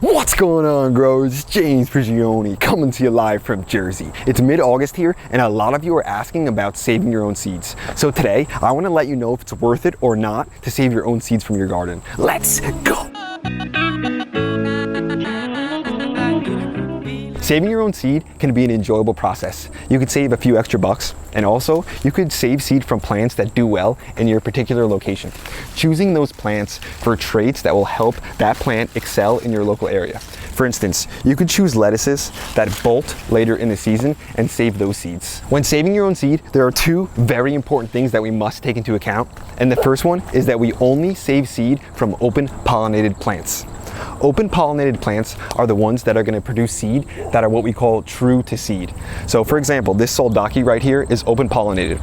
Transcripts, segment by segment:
What's going on, growers? It's James Prigioni coming to you live from Jersey. It's mid-August here, and a lot of you are asking about saving your own seeds. So today, I want to let you know if it's worth it or not to save your own seeds from your garden. Let's go! Saving your own seed can be an enjoyable process. You could save a few extra bucks, and also you could save seed from plants that do well in your particular location. Choosing those plants for traits that will help that plant excel in your local area. For instance, you could choose lettuces that bolt later in the season and save those seeds. When saving your own seed, there are two very important things that we must take into account. And the first one is that we only save seed from open pollinated plants. Open pollinated plants are the ones that are going to produce seed that are what we call true to seed. So for example, this soldaki right here is open pollinated.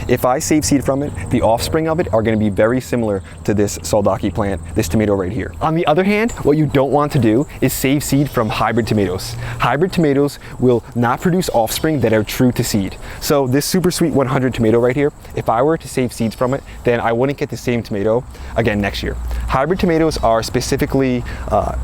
If I save seed from it, the offspring of it are going to be very similar to this soldaki plant, this tomato right here. On the other hand, what you don't want to do is save seed from hybrid tomatoes. Hybrid tomatoes will not produce offspring that are true to seed. So this super sweet 100 tomato right here, if I were to save seeds from it, then I wouldn't get the same tomato again next year. Hybrid tomatoes are specifically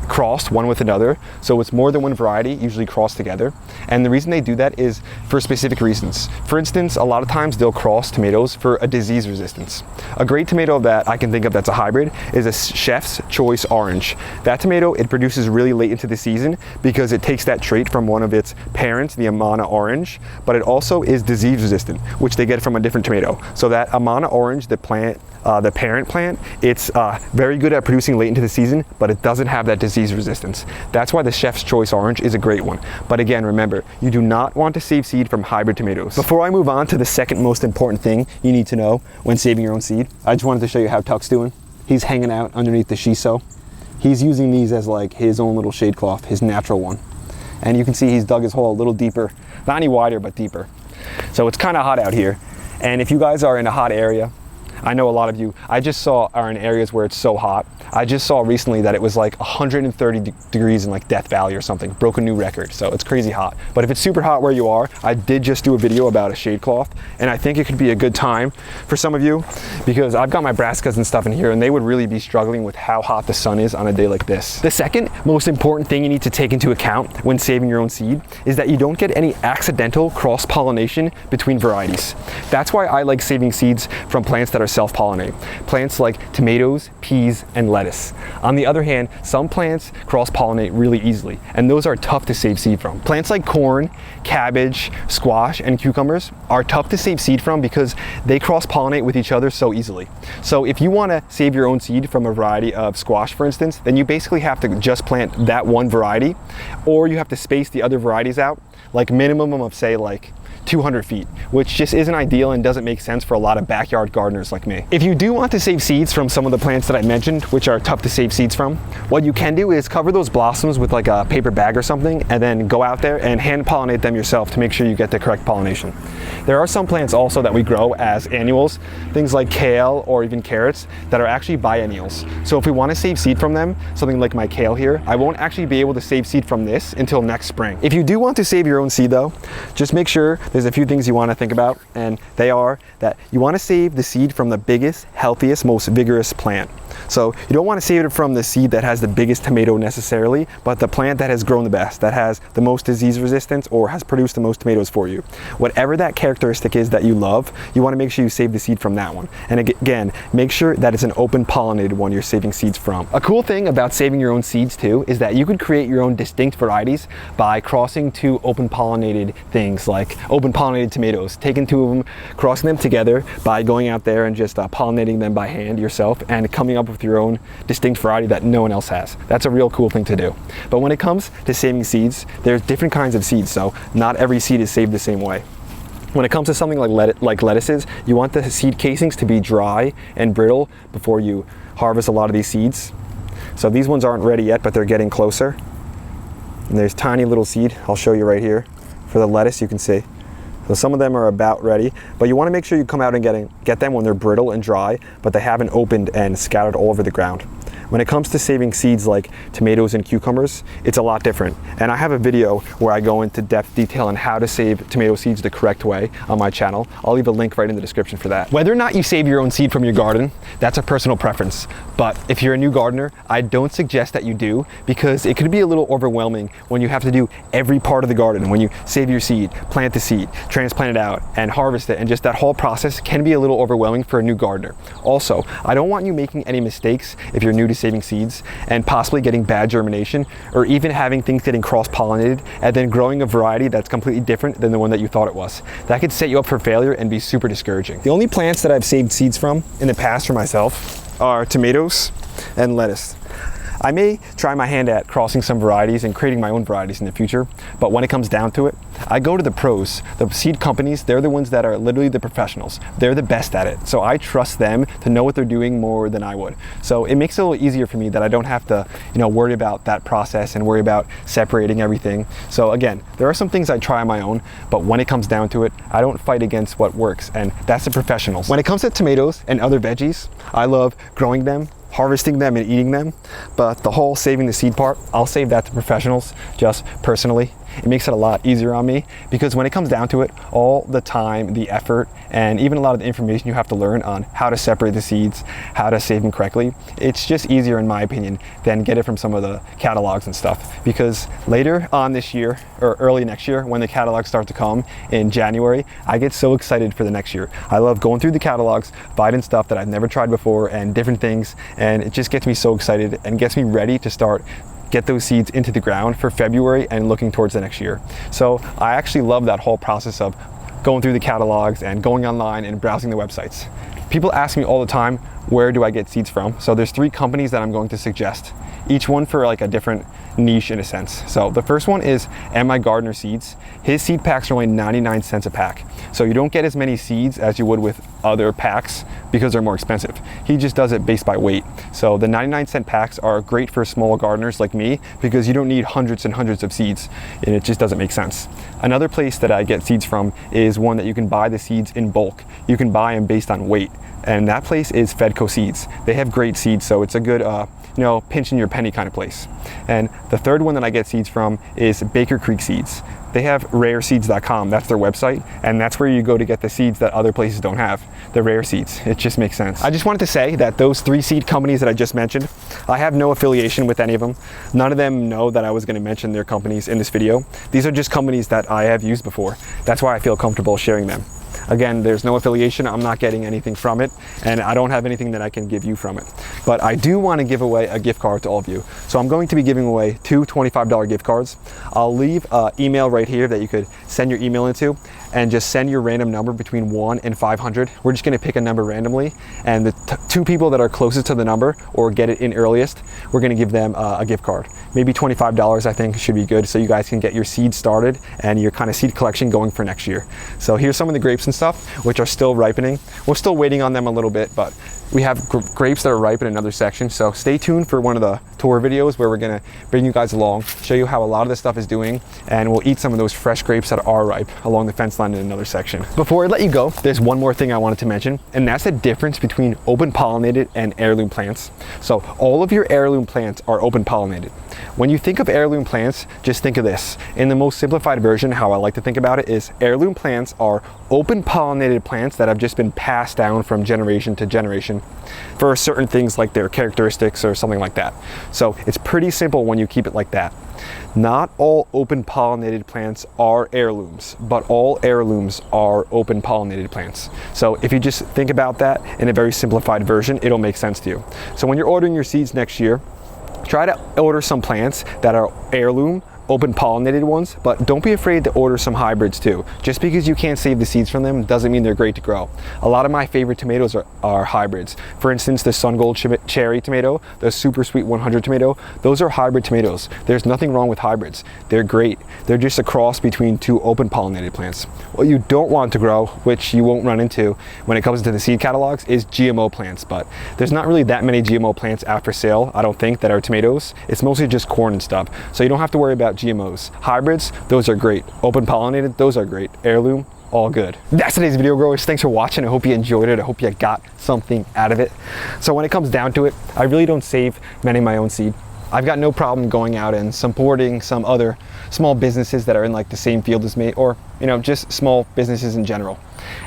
crossed one with another, so it's more than one variety, usually crossed together. And the reason they do that is for specific reasons. For instance, a lot of times they'll cross tomatoes for a disease resistance. A great tomato that I can think of that's a hybrid is a Chef's Choice Orange. That tomato, it produces really late into the season because it takes that trait from one of its parents, the Amana Orange, but it also is disease resistant, which they get from a different tomato. So that Amana Orange, the plant, the parent plant, it's very good at producing late into the season, but it doesn't have that disease resistance. That's why the Chef's Choice Orange is a great one. But again, remember, you do not want to save seed from hybrid tomatoes. Before I move on to the second most important thing you need to know when saving your own seed, I just wanted to show you how Tuck's doing. He's hanging out underneath the shiso. He's using these as like his own little shade cloth, his natural one. And you can see he's dug his hole a little deeper, not any wider, but deeper. So it's kind of hot out here. And if you guys are in a hot area, I know a lot of you, I just saw, are in areas where it's so hot. I just saw recently that it was like 130 degrees in like Death Valley or something, broke a new record, so it's crazy hot. But if it's super hot where you are, I did just do a video about a shade cloth, and I think it could be a good time for some of you, because I've got my brassicas and stuff in here, and they would really be struggling with how hot the sun is on a day like this. The second most important thing you need to take into account when saving your own seed is that you don't get any accidental cross-pollination between varieties. That's why I like saving seeds from plants that are self-pollinate. Plants like tomatoes, peas, and lettuce. On the other hand, some plants cross-pollinate really easily, and those are tough to save seed from. Plants like corn, cabbage, squash, and cucumbers are tough to save seed from because they cross-pollinate with each other so easily. So if you want to save your own seed from a variety of squash, for instance, then you basically have to just plant that one variety, or you have to space the other varieties out, like minimum of say like 200 feet, which just isn't ideal and doesn't make sense for a lot of backyard gardeners like me. If you do want to save seeds from some of the plants that I mentioned, which are tough to save seeds from, what you can do is cover those blossoms with like a paper bag or something, and then go out there and hand pollinate them yourself to make sure you get the correct pollination. There are some plants also that we grow as annuals, things like kale or even carrots that are actually biennials. So if we want to save seed from them, something like my kale here, I won't actually be able to save seed from this until next spring. If you do want to save your own seed though, just make sure there's a few things you want to think about, and they are that you want to save the seed from the biggest, healthiest, most vigorous plant. So you don't want to save it from the seed that has the biggest tomato necessarily, but the plant that has grown the best, that has the most disease resistance or has produced the most tomatoes for you. Whatever that characteristic is that you love, you want to make sure you save the seed from that one. And again, make sure that it's an open pollinated one you're saving seeds from. A cool thing about saving your own seeds too is that you could create your own distinct varieties by crossing two open pollinated things, like open pollinated tomatoes, taking two of them, crossing them together by going out there and just pollinating them by hand yourself and coming up with your own distinct variety that no one else has. That's a real cool thing to do. But when it comes to saving seeds, there's different kinds of seeds, so not every seed is saved the same way. When it comes to something like lettuces, you want the seed casings to be dry and brittle before you harvest a lot of these seeds. So these ones aren't ready yet, but they're getting closer. And there's tiny little seed, I'll show you right here. For the lettuce, you can see. So some of them are about ready, but you want to make sure you come out and get them when they're brittle and dry, but they haven't opened and scattered all over the ground. When it comes to saving seeds like tomatoes and cucumbers, it's a lot different. And I have a video where I go into depth detail on how to save tomato seeds the correct way on my channel. I'll leave a link right in the description for that. Whether or not you save your own seed from your garden, that's a personal preference. But if you're a new gardener, I don't suggest that you do, because it could be a little overwhelming when you have to do every part of the garden. When you save your seed, plant the seed, transplant it out, and harvest it, and just that whole process can be a little overwhelming for a new gardener. Also, I don't want you making any mistakes if you're new to saving seeds and possibly getting bad germination, or even having things getting cross-pollinated and then growing a variety that's completely different than the one that you thought it was. That could set you up for failure and be super discouraging. The only plants that I've saved seeds from in the past for myself are tomatoes and lettuce. I may try my hand at crossing some varieties and creating my own varieties in the future, but when it comes down to it, I go to the pros. The seed companies, they're the ones that are literally the professionals. They're the best at it. So I trust them to know what they're doing more than I would. So it makes it a little easier for me that I don't have to, worry about that process and worry about separating everything. So again, there are some things I try on my own, but when it comes down to it, I don't fight against what works, and that's the professionals. When it comes to tomatoes and other veggies, I love growing them, harvesting them, and eating them, but the whole saving the seed part, I'll save that to professionals. Just personally, it makes it a lot easier on me, because when it comes down to it, all the time, the effort, and even a lot of the information you have to learn on how to separate the seeds, how to save them correctly, it's just easier in my opinion than get it from some of the catalogs and stuff. Because later on this year or early next year, when the catalogs start to come in January, I get so excited for the next year. I love going through the catalogs, finding stuff that I've never tried before and different things, and it just gets me so excited and gets me ready to get those seeds into the ground for February and looking towards the next year. So I actually love that whole process of going through the catalogs and going online and browsing the websites. People ask me all the time, where do I get seeds from? So there's 3 companies that I'm going to suggest, each one for like a different niche in a sense. So the first one is My Gardener Seeds. His seed packs are only 99 cents a pack. So you don't get as many seeds as you would with other packs because they're more expensive. He just does it based by weight. So the 99-cent packs are great for small gardeners like me, because you don't need hundreds and hundreds of seeds, and it just doesn't make sense. Another place that I get seeds from is one that you can buy the seeds in bulk. You can buy them based on weight, and that place is Fedco Seeds. They have great seeds, so it's a good pinch in your penny kind of place. And the third one that I get seeds from is Baker Creek Seeds. They have rareseeds.com, that's their website, and that's where you go to get the seeds that other places don't have, the rare seeds. It just makes sense. I just wanted to say that those 3 seed companies that I just mentioned, I have no affiliation with any of them. None of them know that I was going to mention their companies in this video. These are just companies that I have used before. That's why I feel comfortable sharing them. Again, there's no affiliation, I'm not getting anything from it, and I don't have anything that I can give you from it. But I do want to give away a gift card to all of you. So I'm going to be giving away 2 $25 gift cards. I'll leave an email right here that you could send your email into, and just send your random number between 1 and 500. We're just going to pick a number randomly, and the 2 people that are closest to the number or get it in earliest, we're going to give them a gift card. Maybe $25 I think should be good, so you guys can get your seeds started and your kind of seed collection going for next year. So here's some of the grapes and stuff, which are still ripening. We're still waiting on them a little bit, but we have grapes that are ripe in another section. So stay tuned for one of the tour videos where we're gonna bring you guys along, show you how a lot of this stuff is doing, and we'll eat some of those fresh grapes that are ripe along the fence line in another section. Before I let you go, there's one more thing I wanted to mention, and that's the difference between open pollinated and heirloom plants. So all of your heirloom plants are open pollinated. When you think of heirloom plants, just think of this. In the most simplified version, how I like to think about it is heirloom plants are open pollinated plants that have just been passed down from generation to generation for certain things like their characteristics or something like that. So it's pretty simple when you keep it like that. Not all open pollinated plants are heirlooms, but all heirlooms are open pollinated plants. So if you just think about that in a very simplified version, it'll make sense to you. So when you're ordering your seeds next year, try to order some plants that are heirloom, open pollinated ones, but don't be afraid to order some hybrids too. Just because you can't save the seeds from them doesn't mean they're great to grow. A lot of my favorite tomatoes are hybrids. For instance, the Sun Gold Cherry tomato, the Super Sweet 100 tomato, those are hybrid tomatoes. There's nothing wrong with hybrids. They're great. They're just a cross between 2 open pollinated plants. What you don't want to grow, which you won't run into when it comes to the seed catalogs, is GMO plants, but there's not really that many GMO plants out for sale, I don't think, that are tomatoes. It's mostly just corn and stuff. So you don't have to worry about GMOs. Hybrids, those are great. Open pollinated, those are great. Heirloom, all good. That's today's video, growers. Thanks for watching. I hope you enjoyed it. I hope you got something out of it. So when it comes down to it, I really don't save many of my own seed. I've got no problem going out and supporting some other small businesses that are in like the same field as me, or just small businesses in general.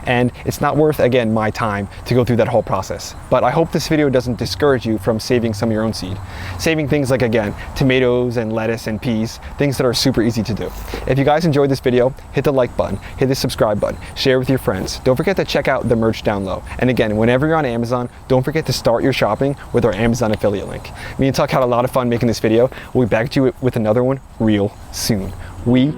And it's not worth, again, my time to go through that whole process. But I hope this video doesn't discourage you from saving some of your own seed. Saving things like, again, tomatoes and lettuce and peas, things that are super easy to do. If you guys enjoyed this video, hit the like button, hit the subscribe button, share with your friends. Don't forget to check out the merch down low. And again, whenever you're on Amazon, don't forget to start your shopping with our Amazon affiliate link. Me and Tuck had a lot of fun making this video. We'll be back to you with another one real soon. We